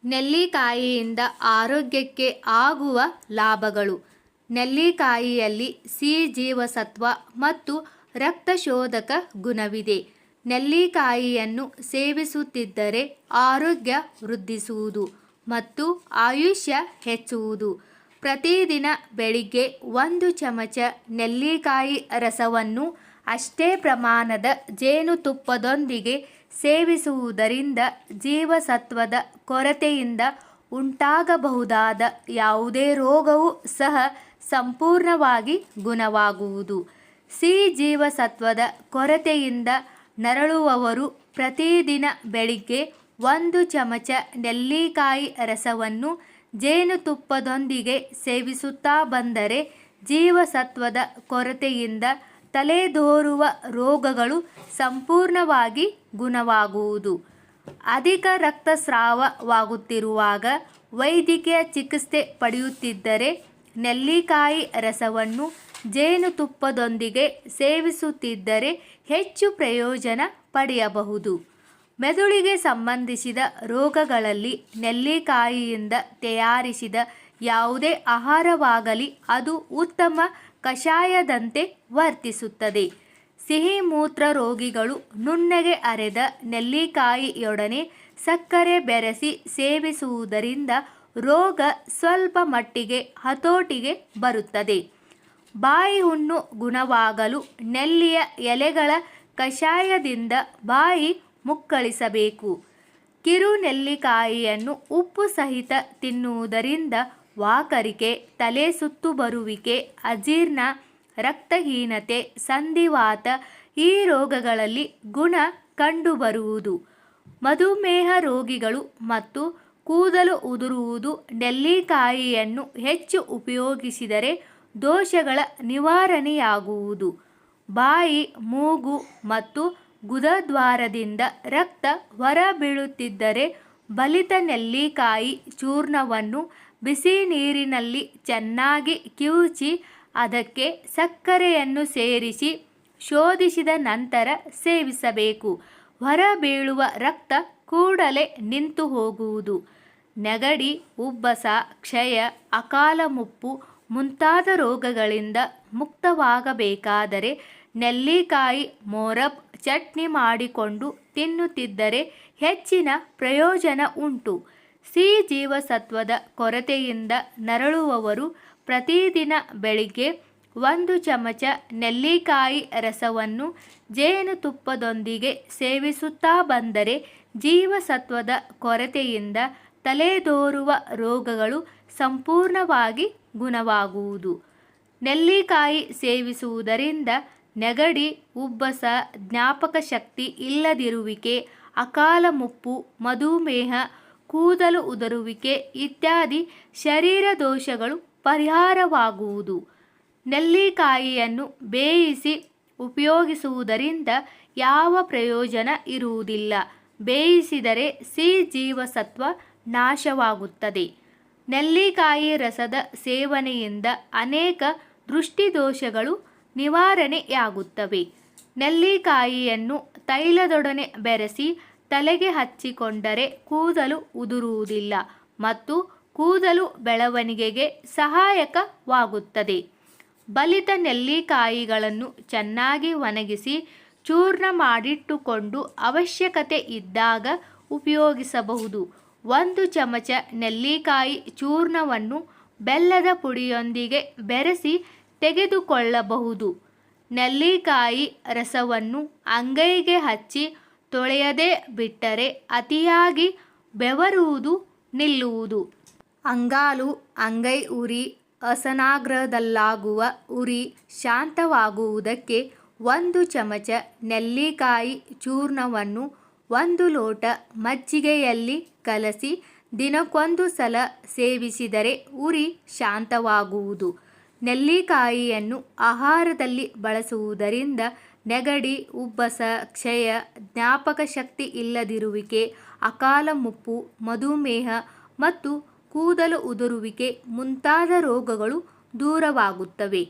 ನೆಲ್ಲಿಕಾಯಿಯಿಂದ ಆರೋಗ್ಯಕ್ಕೆ ಆಗುವ ಲಾಭಗಳು. ನೆಲ್ಲಿಕಾಯಿಯಲ್ಲಿ ಸಿ ಜೀವಸತ್ವ ಮತ್ತು ರಕ್ತಶೋಧಕ ಗುಣವಿದೆ. ನೆಲ್ಲಿಕಾಯಿಯನ್ನು ಸೇವಿಸುತ್ತಿದ್ದರೆ ಆರೋಗ್ಯ ವೃದ್ಧಿಸುವುದು ಮತ್ತು ಆಯುಷ್ಯ ಹೆಚ್ಚುವುದು. ಪ್ರತಿದಿನ ಬೆಳಿಗ್ಗೆ 1 ಚಮಚ ನೆಲ್ಲಿಕಾಯಿ ರಸವನ್ನು ಅಷ್ಟೇ ಪ್ರಮಾಣದ ಜೇನುತುಪ್ಪದೊಂದಿಗೆ ಸೇವಿಸುವುದರಿಂದ ಜೀವಸತ್ವದ ಕೊರತೆಯಿಂದ ಉಂಟಾಗಬಹುದಾದ ಯಾವುದೇ ರೋಗವೂ ಸಹ ಸಂಪೂರ್ಣವಾಗಿ ಗುಣವಾಗುವುದು. ಸಿ ಜೀವಸತ್ವದ ಕೊರತೆಯಿಂದ ನರಳುವವರು ಪ್ರತಿದಿನ ಬೆಳಿಗ್ಗೆ 1 ಚಮಚ ನೆಲ್ಲಿಕಾಯಿ ರಸವನ್ನು ಜೇನುತುಪ್ಪದೊಂದಿಗೆ ಸೇವಿಸುತ್ತಾ ಬಂದರೆ ಜೀವಸತ್ವದ ಕೊರತೆಯಿಂದ ತಲೆದೋರುವ ರೋಗಗಳು ಸಂಪೂರ್ಣವಾಗಿ ಗುಣವಾಗುವುದು. ಅಧಿಕ ರಕ್ತಸ್ರಾವವಾಗುತ್ತಿರುವಾಗ ವೈದ್ಯಕೀಯ ಚಿಕಿತ್ಸೆ ಪಡೆಯುತ್ತಿದ್ದರೆ ನೆಲ್ಲಿಕಾಯಿ ರಸವನ್ನು ಜೇನುತುಪ್ಪದೊಂದಿಗೆ ಸೇವಿಸುತ್ತಿದ್ದರೆ ಹೆಚ್ಚು ಪ್ರಯೋಜನ ಪಡೆಯಬಹುದು. ಮೆದುಳಿಗೆ ಸಂಬಂಧಿಸಿದ ರೋಗಗಳಲ್ಲಿ ನೆಲ್ಲಿಕಾಯಿಯಿಂದ ತಯಾರಿಸಿದ ಯಾವುದೇ ಆಹಾರವಾಗಲಿ ಅದು ಉತ್ತಮ ಕಷಾಯದಂತೆ ವರ್ತಿಸುತ್ತದೆ. ಸಿಹಿ ಮೂತ್ರ ರೋಗಿಗಳು ನುಣ್ಣಗೆ ಅರೆದ ನೆಲ್ಲಿಕಾಯಿಯೊಡನೆ ಸಕ್ಕರೆ ಬೆರೆಸಿ ಸೇವಿಸುವುದರಿಂದ ರೋಗ ಸ್ವಲ್ಪ ಮಟ್ಟಿಗೆ ಹತೋಟಿಗೆ ಬರುತ್ತದೆ. ಬಾಯಿ ಹುಣ್ಣು ಗುಣವಾಗಲು ನೆಲ್ಲಿಯ ಎಲೆಗಳ ಕಷಾಯದಿಂದ ಬಾಯಿ ಮುಕ್ಕಳಿಸಬೇಕು. ಕಿರು ನೆಲ್ಲಿಕಾಯಿಯನ್ನು ಉಪ್ಪು ಸಹಿತ ತಿನ್ನುವುದರಿಂದ ವಾಕರಿಕೆ, ತಲೆ ಸುತ್ತು ಬರುವಿಕೆ, ಅಜೀರ್ಣ, ರಕ್ತಹೀನತೆ, ಸಂಧಿವಾತ ಈ ರೋಗಗಳಲ್ಲಿ ಗುಣ ಕಂಡುಬರುವುದು. ಮಧುಮೇಹ ರೋಗಿಗಳು ಮತ್ತು ಕೂದಲು ಉದುರುವುದು ನೆಲ್ಲಿಕಾಯಿಯನ್ನು ಹೆಚ್ಚು ಉಪಯೋಗಿಸಿದರೆ ದೋಷಗಳ ನಿವಾರಣೆಯಾಗುವುದು. ಬಾಯಿ, ಮೂಗು ಮತ್ತು ಗುದದ್ವಾರದಿಂದ ರಕ್ತ ಹೊರಬೀಳುತ್ತಿದ್ದರೆ ಬಲಿತ ನೆಲ್ಲಿಕಾಯಿ ಚೂರ್ಣವನ್ನು ಬಿಸಿ ನೀರಿನಲ್ಲಿ ಚೆನ್ನಾಗಿ ಕಿವುಚಿ ಅದಕ್ಕೆ ಸಕ್ಕರೆಯನ್ನು ಸೇರಿಸಿ ಶೋಧಿಸಿದ ನಂತರ ಸೇವಿಸಬೇಕು. ಹೊರಬೀಳುವ ರಕ್ತ ಕೂಡಲೇ ನಿಂತು ಹೋಗುವುದು. ನೆಗಡಿ, ಉಬ್ಬಸ, ಕ್ಷಯ, ಅಕಾಲ ಮುಪ್ಪು ಮುಂತಾದ ರೋಗಗಳಿಂದ ಮುಕ್ತವಾಗಬೇಕಾದರೆ ನೆಲ್ಲಿಕಾಯಿ ಮೋರಬ್ ಚಟ್ನಿ ಮಾಡಿಕೊಂಡು ತಿನ್ನುತ್ತಿದ್ದರೆ ಹೆಚ್ಚಿನ ಪ್ರಯೋಜನ ಉಂಟು. ಸಿ ಜೀವಸತ್ವದ ಕೊರತೆಯಿಂದ ನರಳುವವರು ಪ್ರತಿದಿನ ಬೆಳಿಗ್ಗೆ 1 ಚಮಚ ನೆಲ್ಲಿಕಾಯಿ ರಸವನ್ನು ಜೇನುತುಪ್ಪದೊಂದಿಗೆ ಸೇವಿಸುತ್ತಾ ಬಂದರೆ ಜೀವಸತ್ವದ ಕೊರತೆಯಿಂದ ತಲೆದೋರುವ ರೋಗಗಳು ಸಂಪೂರ್ಣವಾಗಿ ಗುಣವಾಗುವುದು. ನೆಲ್ಲಿಕಾಯಿ ಸೇವಿಸುವುದರಿಂದ ನೆಗಡಿ, ಉಬ್ಬಸ, ಜ್ಞಾಪಕ ಶಕ್ತಿ ಇಲ್ಲದಿರುವಿಕೆ, ಅಕಾಲ ಮುಪ್ಪು, ಮಧುಮೇಹ, ಕೂದಲು ಉದುರುವಿಕೆ ಇತ್ಯಾದಿ ಶರೀರ ದೋಷಗಳು ಪರಿಹಾರವಾಗುವುದು. ನೆಲ್ಲಿಕಾಯಿಯನ್ನು ಬೇಯಿಸಿ ಉಪಯೋಗಿಸುವುದರಿಂದ ಯಾವ ಪ್ರಯೋಜನ ಇರುವುದಿಲ್ಲ. ಬೇಯಿಸಿದರೆ ಸಿ ಜೀವಸತ್ವ ನಾಶವಾಗುತ್ತದೆ. ನೆಲ್ಲಿಕಾಯಿ ರಸದ ಸೇವನೆಯಿಂದ ಅನೇಕ ದೃಷ್ಟಿದೋಷಗಳು ನಿವಾರಣೆಯಾಗುತ್ತವೆ. ನೆಲ್ಲಿಕಾಯಿಯನ್ನು ತೈಲದೊಡನೆ ಬೆರೆಸಿ ತಲೆಗೆ ಹಚ್ಚಿಕೊಂಡರೆ ಕೂದಲು ಉದುರುವುದಿಲ್ಲ ಮತ್ತು ಕೂದಲು ಬೆಳವಣಿಗೆಗೆ ಸಹಾಯಕವಾಗುತ್ತದೆ. ಬಲಿತ ನೆಲ್ಲಿಕಾಯಿಗಳನ್ನು ಚೆನ್ನಾಗಿ ಒಣಗಿಸಿ ಚೂರ್ಣ ಮಾಡಿಟ್ಟುಕೊಂಡು ಅವಶ್ಯಕತೆ ಇದ್ದಾಗ ಉಪಯೋಗಿಸಬಹುದು. 1 ಚಮಚ ನೆಲ್ಲಿಕಾಯಿ ಚೂರ್ಣವನ್ನು ಬೆಲ್ಲದ ಪುಡಿಯೊಂದಿಗೆ ಬೆರೆಸಿ ತೆಗೆದುಕೊಳ್ಳಬಹುದು. ನೆಲ್ಲಿಕಾಯಿ ರಸವನ್ನು ಅಂಗೈಗೆ ಹಚ್ಚಿ ತೊಳೆಯದೇ ಬಿಟ್ಟರೆ ಅತಿಯಾಗಿ ಬೆವರುವುದು ನಿಲ್ಲುವುದು. ಅಂಗಾಲು, ಅಂಗೈ ಉರಿ, ಅಸನಾಗ್ರದಲ್ಲಾಗುವ ಉರಿ ಶಾಂತವಾಗುವುದಕ್ಕೆ 1 ಚಮಚ ನೆಲ್ಲಿಕಾಯಿ ಚೂರ್ಣವನ್ನು 1 ಲೋಟ ಮಜ್ಜಿಗೆಯಲ್ಲಿ ಕಲಸಿ ದಿನಕ್ಕೊಂದು ಸಲ ಸೇವಿಸಿದರೆ ಉರಿ ಶಾಂತವಾಗುವುದು. ನೆಲ್ಲಿಕಾಯಿಯನ್ನು ಆಹಾರದಲ್ಲಿ ಬಳಸುವುದರಿಂದ ನೆಗಡಿ, ಉಬ್ಬಸ, ಕ್ಷಯ, ಜ್ಞಾಪಕ ಶಕ್ತಿ ಇಲ್ಲದಿರುವಿಕೆ, ಅಕಾಲ ಮುಪ್ಪು, ಮಧುಮೇಹ ಮತ್ತು ಕೂದಲು ಉದುರುವಿಕೆ ಮುಂತಾದ ರೋಗಗಳು ದೂರವಾಗುತ್ತವೆ.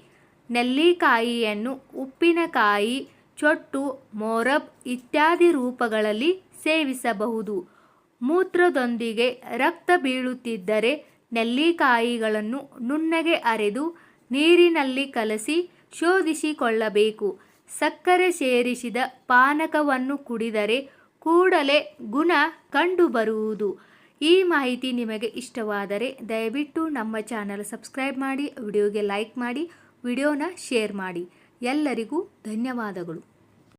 ನೆಲ್ಲಿಕಾಯಿಯನ್ನು ಉಪ್ಪಿನಕಾಯಿ, ಚೊಟ್ಟು, ಮೋರಬ್ ಇತ್ಯಾದಿ ರೂಪಗಳಲ್ಲಿ ಸೇವಿಸಬಹುದು. ಮೂತ್ರದೊಂದಿಗೆ ರಕ್ತ ಬೀಳುತ್ತಿದ್ದರೆ ನೆಲ್ಲಿಕಾಯಿಗಳನ್ನು ನುಣ್ಣಗೆ ಅರೆದು ನೀರಿನಲ್ಲಿ ಕಲಸಿ ಶೋಧಿಸಿಕೊಳ್ಳಬೇಕು. ಸಕ್ಕರೆ ಸೇರಿಸಿದ ಪಾನಕವನ್ನು ಕುಡಿದರೆ ಕೂಡಲೇ ಗುಣ ಕಂಡುಬರುವುದು. ಈ ಮಾಹಿತಿ ನಿಮಗೆ ಇಷ್ಟವಾದರೆ ದಯವಿಟ್ಟು ನಮ್ಮ ಚಾನಲ್ ಸಬ್ಸ್ಕ್ರೈಬ್ ಮಾಡಿ, ವಿಡಿಯೋಗೆ ಲೈಕ್ ಮಾಡಿ, ವಿಡಿಯೋನ ಶೇರ್ ಮಾಡಿ. ಎಲ್ಲರಿಗೂ ಧನ್ಯವಾದಗಳು.